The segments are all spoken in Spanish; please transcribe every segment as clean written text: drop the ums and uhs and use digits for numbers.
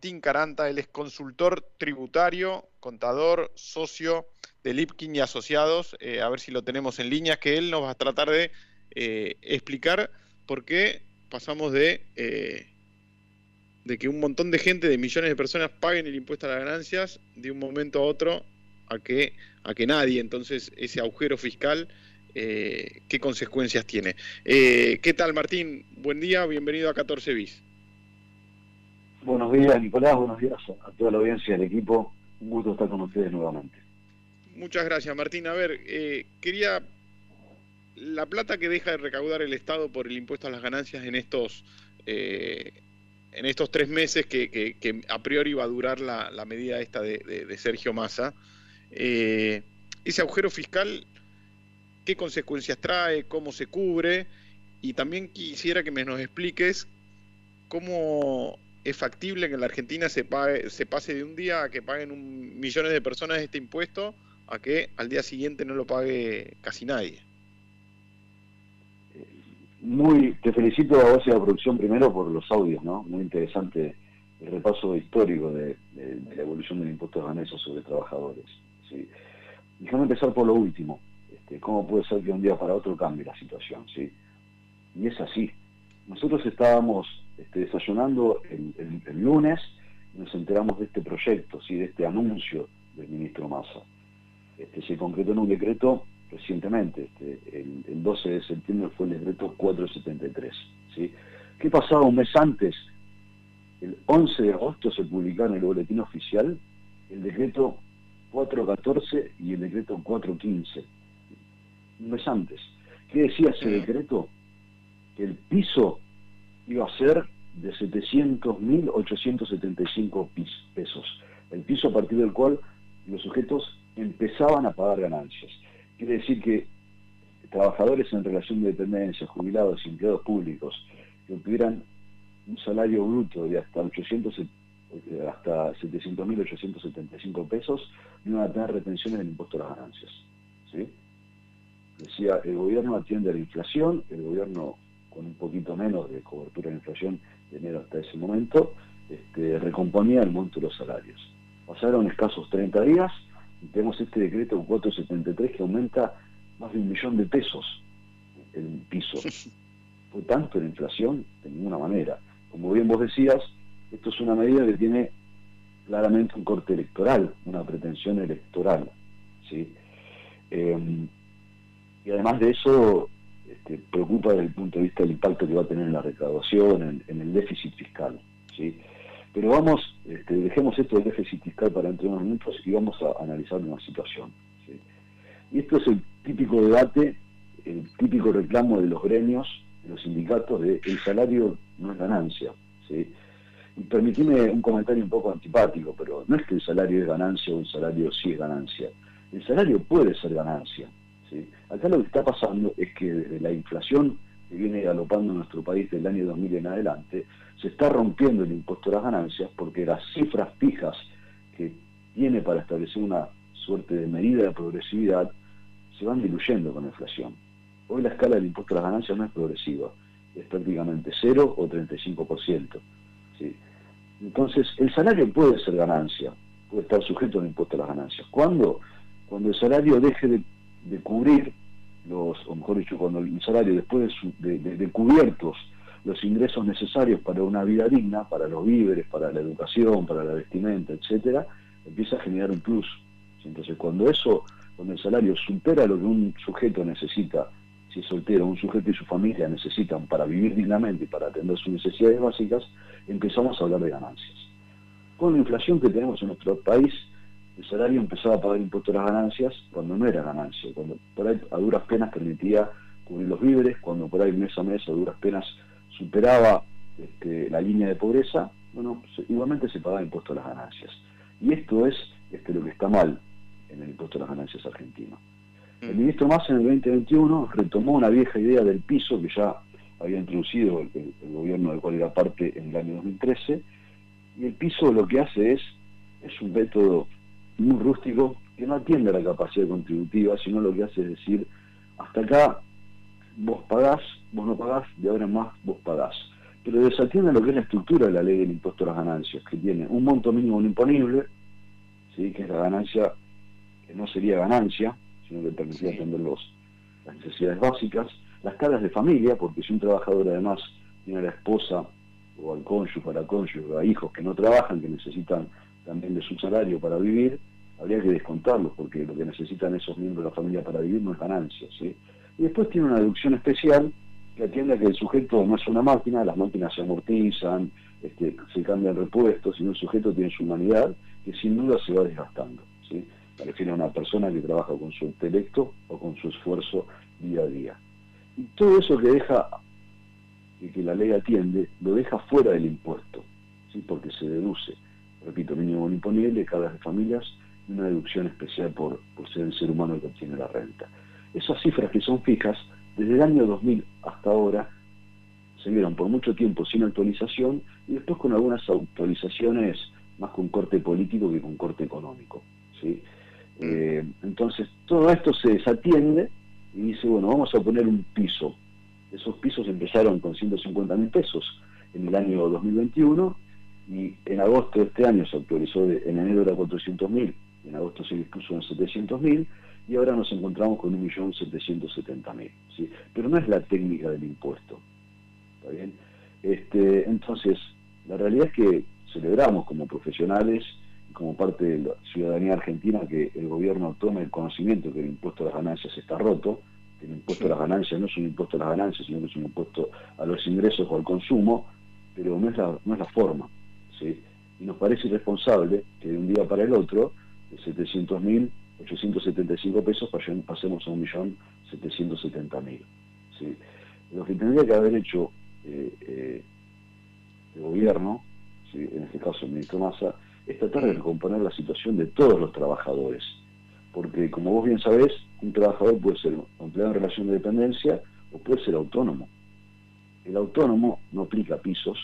Martín Caranta. Él es consultor tributario, contador, socio de Lipkin y Asociados. A ver si lo tenemos en línea, que él nos va a tratar de explicar por qué pasamos de que un montón de gente, de millones de personas, paguen el impuesto a las ganancias de un momento a otro a que nadie. Entonces, ese agujero fiscal, ¿qué consecuencias tiene? ¿Qué tal, Martín? Buen día, bienvenido a 14 bis. Buenos días, Nicolás, buenos días a toda la audiencia del equipo. Un gusto estar con ustedes nuevamente. Muchas gracias, Martín. A ver, quería... La plata que deja de recaudar el Estado por el impuesto a las ganancias en estos 3 meses que a priori va a durar la medida esta de Sergio Massa, ese agujero fiscal, ¿qué consecuencias trae? ¿Cómo se cubre? Y también quisiera que nos expliques cómo es factible que en la Argentina se pase de un día a que paguen millones de personas este impuesto a que al día siguiente no lo pague casi nadie. Te felicito a vos y a la producción primero por los audios, ¿no? Muy interesante el repaso histórico de la evolución del impuesto de ganancias sobre trabajadores, ¿sí? Déjame empezar por lo último. ¿Cómo puede ser que de un día para otro cambie la situación, ¿sí? Y es así. Nosotros estábamos desayunando el lunes y nos enteramos de este proyecto, ¿sí? De este anuncio del ministro Massa. Se concretó en un decreto recientemente, el 12 de septiembre fue el decreto 473, ¿sí? ¿Qué pasaba un mes antes? El 11 de agosto se publicaba en el boletín oficial el decreto 414 y el decreto 415, un mes antes. ¿Qué decía ese decreto? Que el piso iba a ser de 700.875 pesos, el piso a partir del cual los sujetos empezaban a pagar ganancias. Quiere decir que trabajadores en relación de dependencia, jubilados y empleados públicos que obtuvieran un salario bruto de hasta 700.875 pesos no iban a tener retenciones del impuesto a las ganancias, ¿sí? Decía, el gobierno atiende a la inflación, el gobierno con un poquito menos de cobertura de inflación de enero hasta ese momento, recomponía el monto de los salarios. Pasaron escasos 30 días y tenemos este decreto 473 que aumenta más de 1 millón de pesos el piso. ¿Fue tanto la inflación? De ninguna manera. Como bien vos decías, esto es una medida que tiene claramente un corte electoral, una pretensión electoral, ¿sí? Y además de eso, preocupa desde el punto de vista del impacto que va a tener en la recaudación, en el déficit fiscal, ¿sí? Pero vamos, dejemos esto del déficit fiscal para dentro de unos minutos y vamos a analizar una situación, ¿sí? Y esto es el típico debate, el típico reclamo de los gremios, de los sindicatos, de el salario no es ganancia, ¿sí? Y permitime un comentario un poco antipático, pero no es que el salario es ganancia o el salario sí es ganancia. El salario puede ser ganancia, ¿sí? Acá lo que está pasando es que desde la inflación que viene galopando en nuestro país del año 2000 en adelante, se está rompiendo el impuesto a las ganancias porque las cifras fijas que tiene para establecer una suerte de medida de progresividad se van diluyendo con la inflación. Hoy la escala del impuesto a las ganancias no es progresiva, es prácticamente 0 o 35%, ¿sí? Entonces, el salario puede ser ganancia, puede estar sujeto al impuesto a las ganancias. ¿Cuándo? Cuando el salario deje de cubrir o mejor dicho, cuando el salario, después de cubiertos los ingresos necesarios para una vida digna, para los víveres, para la educación, para la vestimenta, etcétera, empieza a generar un plus. Entonces, cuando el salario supera lo que un sujeto necesita, si es soltero, un sujeto y su familia necesitan para vivir dignamente y para atender sus necesidades básicas, empezamos a hablar de ganancias. Con la inflación que tenemos en nuestro país, el salario empezaba a pagar impuesto a las ganancias cuando no era ganancia, cuando por ahí a duras penas permitía cubrir los víveres, cuando por ahí mes a mes a duras penas superaba la línea de pobreza, bueno, igualmente se pagaba impuesto a las ganancias. Y esto es lo que está mal en el impuesto a las ganancias argentino. El ministro Massa en el 2021 retomó una vieja idea del piso que ya había introducido el gobierno del cual era parte en el año 2013, y el piso lo que hace es un método muy rústico que no atiende a la capacidad contributiva, sino lo que hace es decir, hasta acá vos pagás, vos no pagás, de ahora en más vos pagás. pero desatiende lo que es la estructura de la ley del impuesto a las ganancias, que tiene un monto mínimo no imponible, ¿sí?, que es la ganancia, que no sería ganancia, sino que permitiría atender las necesidades básicas, las cargas de familia, porque si un trabajador además tiene a la esposa o al cónyuge, a la cónyuge, o a hijos que no trabajan, que necesitan también de su salario para vivir, habría que descontarlos, porque lo que necesitan esos miembros de la familia para vivir no es ganancia, ¿sí? Y después tiene una deducción especial que atiende a que el sujeto no es una máquina, las máquinas se amortizan, se cambian repuestos, sino el sujeto tiene su humanidad, que sin duda se va desgastando, ¿sí? Me refiero a una persona que trabaja con su intelecto o con su esfuerzo día a día. Y todo eso que deja, que la ley atiende, lo deja fuera del impuesto, ¿sí?, porque se deduce, repito, mínimo no imponible, cargas de familias, y una deducción especial por ser el ser humano el que obtiene la renta. Esas cifras que son fijas, desde el año 2000 hasta ahora, se vieron por mucho tiempo sin actualización, y después con algunas actualizaciones más con corte político que con corte económico, ¿sí? Entonces, todo esto se desatiende y dice, bueno, vamos a poner un piso. Esos pisos empezaron con 150.000 pesos en el año 2021, y en agosto de este año se actualizó, en enero era 400.000, en agosto se dispuso en 700.000, y ahora nos encontramos con 1.770.000, ¿sí? Pero no es la técnica del impuesto, ¿está bien? Entonces, la realidad es que celebramos como profesionales y como parte de la ciudadanía argentina que el gobierno tome el conocimiento que el impuesto a las ganancias está roto, que el impuesto a las ganancias no es un impuesto a las ganancias, sino que es un impuesto a los ingresos o al consumo, pero no es la forma, ¿sí? Y nos parece irresponsable que de un día para el otro, de 700.875 pesos pasemos a 1.770.000, ¿sí? Lo que tendría que haber hecho el gobierno, ¿sí?, en este caso el ministro Massa, es tratar de recomponer la situación de todos los trabajadores, porque como vos bien sabés, un trabajador puede ser empleado en relación de dependencia o puede ser autónomo. El autónomo no aplica pisos,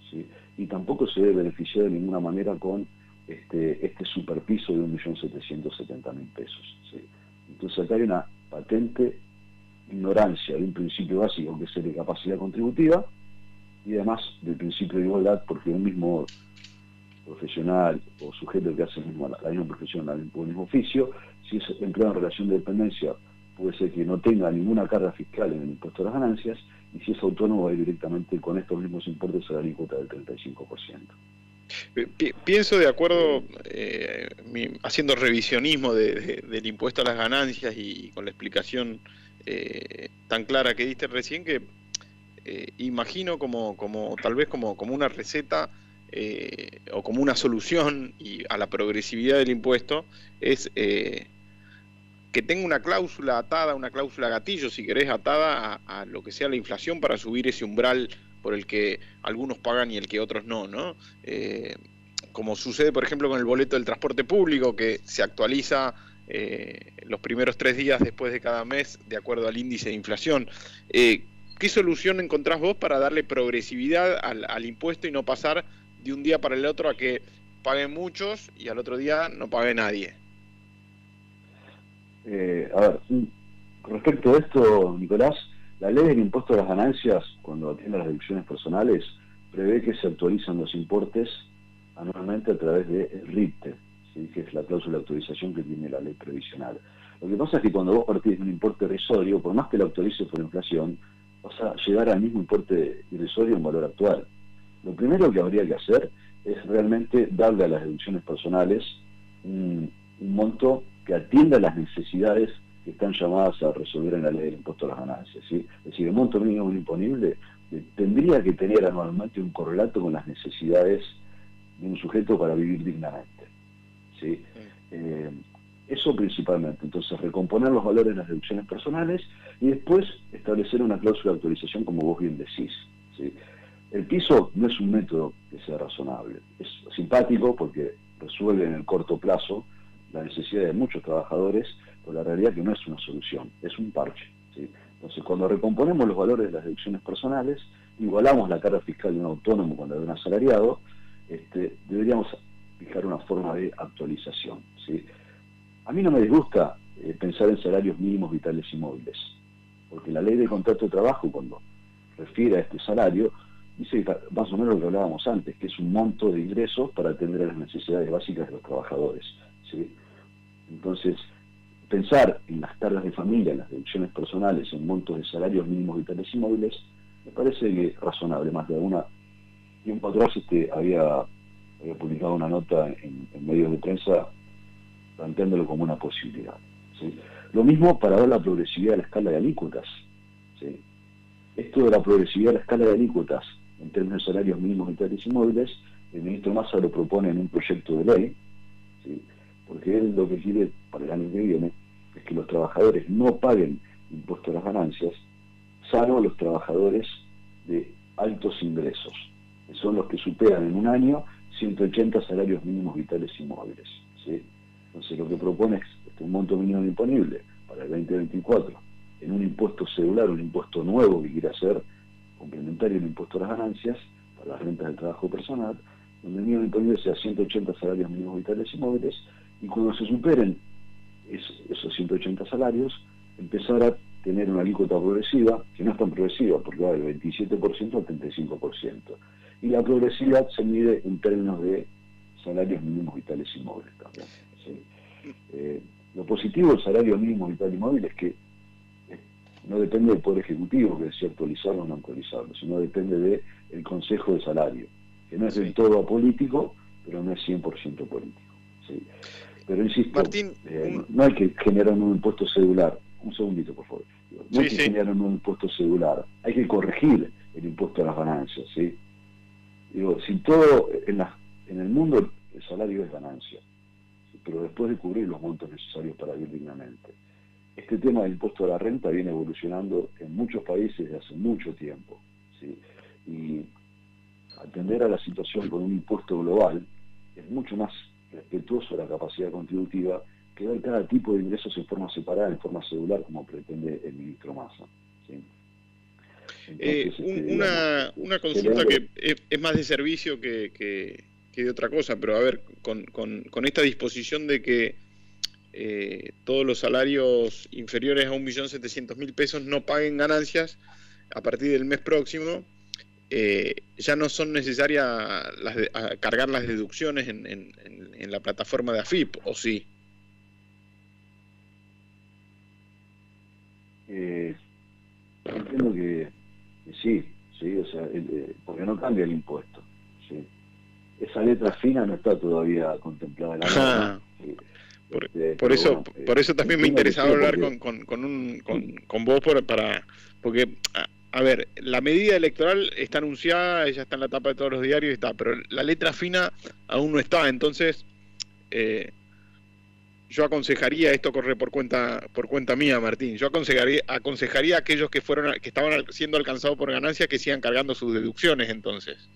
¿sí?, y tampoco se debe beneficiar de ninguna manera con este superpiso de 1.770.000 pesos, ¿sí? Entonces acá hay una patente ignorancia de un principio básico que es el de capacidad contributiva, y además del principio de igualdad, porque un mismo profesional o sujeto que hace la misma profesión, el mismo oficio, si es empleado en relación de dependencia, puede ser que no tenga ninguna carga fiscal en el impuesto a las ganancias, y si es autónomo va a ir directamente con estos mismos importes a la alícuota del 35%. Pienso de acuerdo, haciendo revisionismo del impuesto a las ganancias y con la explicación tan clara que diste recién, que imagino como tal vez como una receta o como una solución a la progresividad del impuesto, es que tenga una cláusula atada, una cláusula gatillo, si querés, atada a lo que sea la inflación, para subir ese umbral por el que algunos pagan y el que otros no, ¿no? Como sucede, por ejemplo, con el boleto del transporte público, que se actualiza los primeros 3 días después de cada mes, de acuerdo al índice de inflación. ¿Qué solución encontrás vos para darle progresividad al impuesto y no pasar de un día para el otro a que paguen muchos y al otro día no pague nadie? A ver, respecto a esto, Nicolás, la ley del impuesto a las ganancias, cuando atiende a las deducciones personales, prevé que se actualizan los importes anualmente a través del RIPTE, ¿sí?, que es la cláusula de actualización que tiene la ley previsional. Lo que pasa es que cuando vos partís de un importe irrisorio, por más que lo actualices por inflación, vas a llegar al mismo importe irrisorio en valor actual. Lo primero que habría que hacer es realmente darle a las deducciones personales un monto que atienda las necesidades que están llamadas a resolver en la ley del impuesto a las ganancias, ¿sí? Es decir, el monto mínimo imponible tendría que tener anualmente un correlato con las necesidades de un sujeto para vivir dignamente, ¿sí? Eso principalmente. Entonces, recomponer los valores de las deducciones personales y después establecer una cláusula de actualización, como vos bien decís, ¿sí? El piso no es un método que sea razonable. Es simpático porque resuelve en el corto plazo la necesidad de muchos trabajadores, pero la realidad es que no es una solución, es un parche, ¿sí? Entonces, cuando recomponemos los valores de las deducciones personales, igualamos la carga fiscal de un autónomo con la de un asalariado, deberíamos fijar una forma de actualización, ¿sí? A mí no me disgusta pensar en salarios mínimos vitales y móviles, porque la ley de contrato de trabajo, cuando refiere a este salario, dice más o menos lo que hablábamos antes, que es un monto de ingresos para atender a las necesidades básicas de los trabajadores, ¿sí? Entonces, pensar en las cargas de familia, en las deducciones personales, en montos de salarios mínimos vitales y móviles, me parece que es razonable. Más de alguna tiempo atrás había publicado una nota en medios de prensa planteándolo como una posibilidad, ¿sí? Lo mismo para ver la progresividad de la escala de alícuotas, ¿sí? Esto de la progresividad de la escala de alícuotas en términos de salarios mínimos vitales y móviles, el ministro Massa lo propone en un proyecto de ley, ¿sí? Porque él lo que quiere para el año que viene es que los trabajadores no paguen impuesto a las ganancias, salvo los trabajadores de altos ingresos, que son los que superan en un año 180 salarios mínimos vitales y móviles, ¿sí? Entonces lo que propone es un monto mínimo imponible para el 2024 en un impuesto cedular, un impuesto nuevo que quiere hacer complementario al impuesto a las ganancias para las rentas del trabajo personal, donde el mínimo imponible sea 180 salarios mínimos vitales y móviles, y cuando se superen esos 180 salarios, empezar a tener una alícuota progresiva, que no es tan progresiva, porque va del 27% al 35%. Y la progresividad se mide en términos de salarios mínimos vitales y móviles también, ¿sí? Lo positivo del salario mínimo vital y móvil es que no depende del Poder Ejecutivo, que es si actualizarlo o no actualizarlo, sino depende del Consejo de Salario, que no es del todo apolítico, pero no es 100% político, ¿sí? Pero insisto, Martín, no hay que generar un impuesto cedular. Un segundito, por favor. No hay que generar un impuesto cedular, hay que corregir el impuesto a las ganancias, ¿sí? Digo, si todo en el mundo el salario es ganancia, ¿sí? Pero después de cubrir los montos necesarios para vivir dignamente. Este tema del impuesto a la renta viene evolucionando en muchos países desde hace mucho tiempo, ¿sí? Y atender a la situación con un impuesto global es mucho más respetuoso de la capacidad contributiva que ver cada tipo de ingresos en forma separada, en forma cedular, como pretende el ministro Massa, ¿sí? Entonces, una consulta que es más de servicio que de otra cosa, pero a ver, con esta disposición de que todos los salarios inferiores a 1.700.000 pesos no paguen ganancias a partir del mes próximo, ya no son necesarias cargar las deducciones en la plataforma de AFIP, ¿o sí? Entiendo que sí, o sea, porque no cambia el impuesto, ¿sí? Esa letra fina no está todavía contemplada en la norma, ¿sí? Por eso también me interesaba hablar porque... con vos porque a ver, la medida electoral está anunciada, ya está en la tapa de todos los diarios, está, pero la letra fina aún no está. Entonces yo aconsejaría, esto corre por cuenta mía, Martín, yo aconsejaría a aquellos que estaban siendo alcanzados por ganancia que sigan cargando sus deducciones. Entonces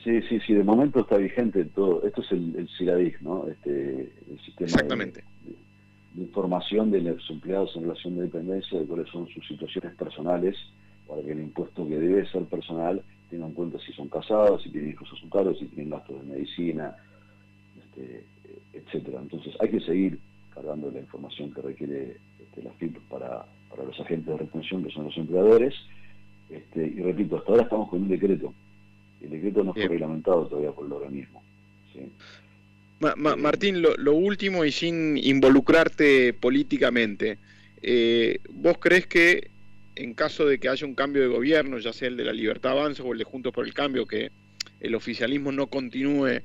Sí, de momento está vigente todo. Esto es el CIRADIG, ¿no? El sistema exactamente de información de los empleados en relación de dependencia, de cuáles son sus situaciones personales, para que el impuesto que debe ser personal tenga en cuenta si son casados, si tienen hijos a su cargo, si tienen gastos de medicina, etcétera. Entonces hay que seguir cargando la información que requiere la FIP para los agentes de retención, que son los empleadores. Y repito, hasta ahora estamos con un decreto. El decreto no fue reglamentado todavía por el organismo, ¿sí? Martín, lo último y sin involucrarte políticamente, ¿vos crees que en caso de que haya un cambio de gobierno, ya sea el de la Libertad Avanza o el de Juntos por el Cambio, que el oficialismo no continúe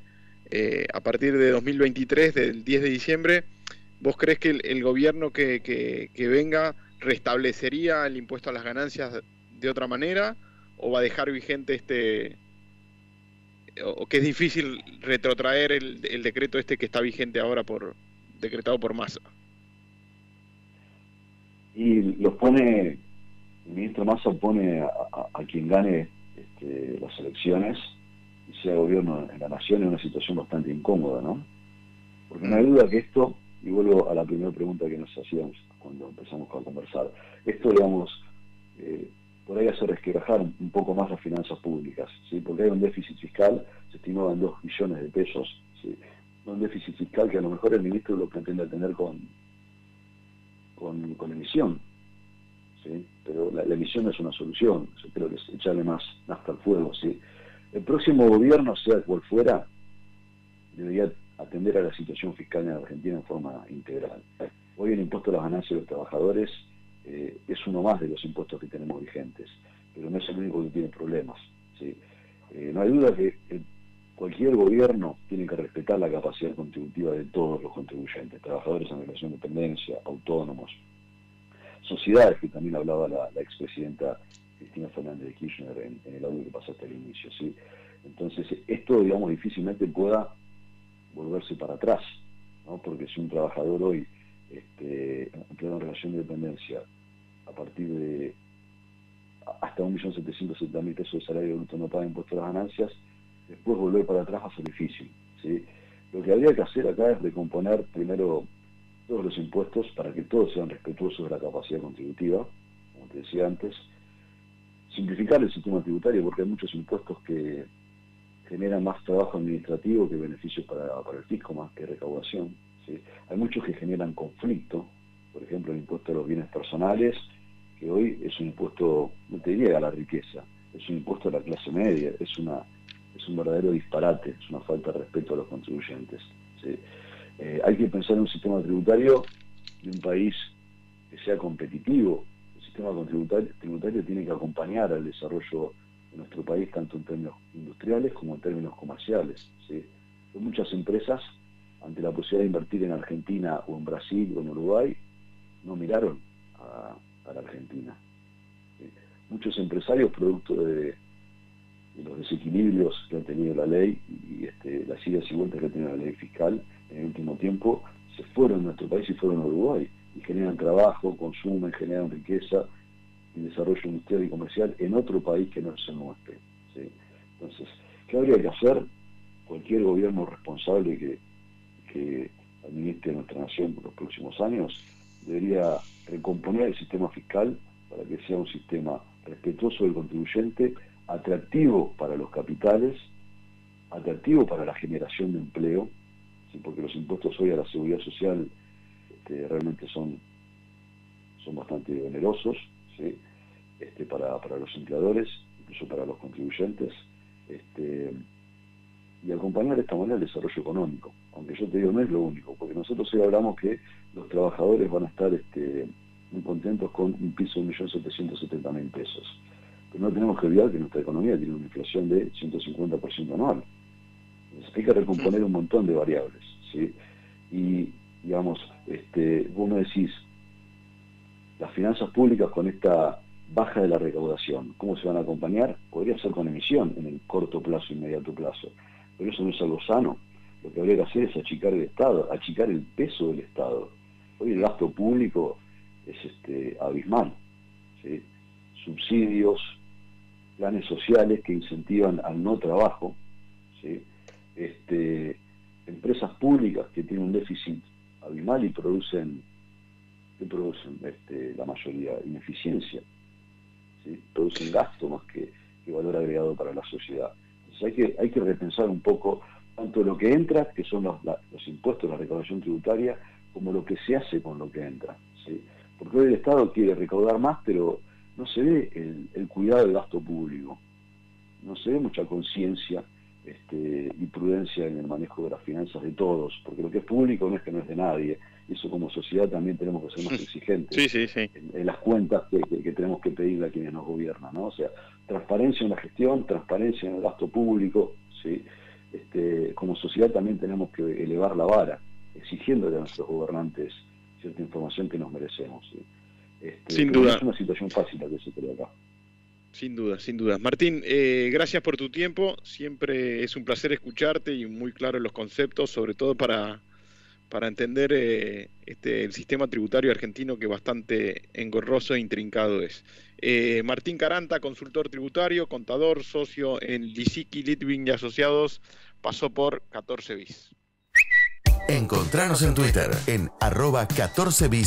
a partir de 2023, del 10 de diciembre, ¿vos crees que el gobierno que venga restablecería el impuesto a las ganancias de otra manera o va a dejar vigente o que es difícil retrotraer el decreto que está vigente ahora decretado por Massa? Y el ministro Massa pone a quien gane las elecciones y sea gobierno en la nación en una situación bastante incómoda, ¿no? Porque no hay duda que esto, y vuelvo a la primera pregunta que nos hacíamos cuando empezamos a conversar, esto, digamos, por ahí hace resquebrajar un poco más las finanzas públicas, ¿sí? Porque hay un déficit fiscal, se estimaba en 2 billones de pesos, ¿sí? Un déficit fiscal que a lo mejor el ministro lo pretende tener con emisión, ¿sí? Pero la emisión no es una solución, yo creo que es echarle más nafta al fuego, ¿sí? El próximo gobierno, sea cual fuera, debería atender a la situación fiscal en Argentina en forma integral. Hoy el impuesto a las ganancias de los trabajadores es uno más de los impuestos que tenemos vigentes, pero no es el único que tiene problemas, ¿sí? No hay duda que cualquier gobierno tiene que respetar la capacidad contributiva de todos los contribuyentes, trabajadores en relación de dependencia, autónomos, sociedades, que también hablaba la expresidenta Cristina Fernández de Kirchner en el audio que pasaste al inicio, ¿sí? Entonces, esto, digamos, difícilmente pueda volverse para atrás, ¿no? Porque si un trabajador hoy, empleado en relación de dependencia, a partir de hasta 1.770.000 pesos de salario bruto no paga impuestos a las ganancias, después volver para atrás va a ser difícil, ¿sí? Lo que habría que hacer acá es recomponer primero todos los impuestos para que todos sean respetuosos de la capacidad contributiva, como te decía antes, simplificar el sistema tributario, porque hay muchos impuestos que generan más trabajo administrativo que beneficios para el fisco, más que recaudación, ¿sí? Hay muchos que generan conflicto, por ejemplo el impuesto a los bienes personales, que hoy es un impuesto, no te diría a la riqueza, es un impuesto a la clase media, es un verdadero disparate, es una falta de respeto a los contribuyentes, ¿sí? Hay que pensar en un sistema tributario de un país que sea competitivo. El sistema tributario tiene que acompañar al desarrollo de nuestro país, tanto en términos industriales como en términos comerciales, ¿sí? Hay muchas empresas, ante la posibilidad de invertir en Argentina o en Brasil o en Uruguay, no miraron a la Argentina, ¿sí? Muchos empresarios, producto de los desequilibrios que ha tenido la ley y las idas y vueltas que ha tenido la ley fiscal en el último tiempo, se fueron de nuestro país y fueron a Uruguay y generan trabajo, consumen, generan riqueza y desarrollo industrial y comercial en otro país que no es el nuestro, ¿sí? Entonces, ¿qué habría que hacer? Cualquier gobierno responsable que administre nuestra nación por los próximos años debería recomponer el sistema fiscal para que sea un sistema respetuoso del contribuyente, atractivo para los capitales, atractivo para la generación de empleo, ¿sí? Porque los impuestos hoy a la seguridad social realmente son bastante onerosos, ¿sí? Para los empleadores, incluso para los contribuyentes, y acompañar de esta manera el desarrollo económico, aunque yo te digo no es lo único, porque nosotros hoy hablamos que los trabajadores van a estar muy contentos con un piso de 1.770.000 pesos, pero no tenemos que olvidar que nuestra economía tiene una inflación de 150% anual. Entonces hay que recomponer un montón de variables, ¿sí? Y digamos, vos me decís, las finanzas públicas con esta baja de la recaudación, ¿cómo se van a acompañar? Podría ser con emisión en el corto plazo, inmediato plazo, pero eso no es algo sano. Lo que habría que hacer es achicar el Estado, achicar el peso del Estado. Hoy el gasto público es abismal, ¿sí? Subsidios, planes sociales que incentivan al no trabajo, ¿sí? Empresas públicas que tienen un déficit abismal y producen la mayoría ineficiencia, ¿sí? Producen gasto más que valor agregado para la sociedad. Entonces hay que repensar un poco tanto lo que entra, que son los impuestos, la recaudación tributaria, como lo que se hace con lo que entra, ¿sí? Porque hoy el Estado quiere recaudar más, pero no se ve el cuidado del gasto público, no se ve mucha conciencia y prudencia en el manejo de las finanzas de todos, porque lo que es público no es que no es de nadie. Eso como sociedad también tenemos que ser más exigentes sí. En las cuentas que tenemos que pedirle a quienes nos gobiernan, ¿no? O sea, transparencia en la gestión, transparencia en el gasto público, ¿sí? Como sociedad también tenemos que elevar la vara, exigiéndole a nuestros gobernantes cierta información que nos merecemos, ¿sí? Sin duda. No es una situación fácil la que se crea acá. Sin duda, sin duda. Martín, gracias por tu tiempo. Siempre es un placer escucharte y muy claro los conceptos, sobre todo para entender el sistema tributario argentino, que bastante engorroso e intrincado es. Martín Caranta, consultor tributario, contador, socio en Lisicki, Litvin y Asociados, pasó por 14bis. Encontranos en Twitter en @14bis.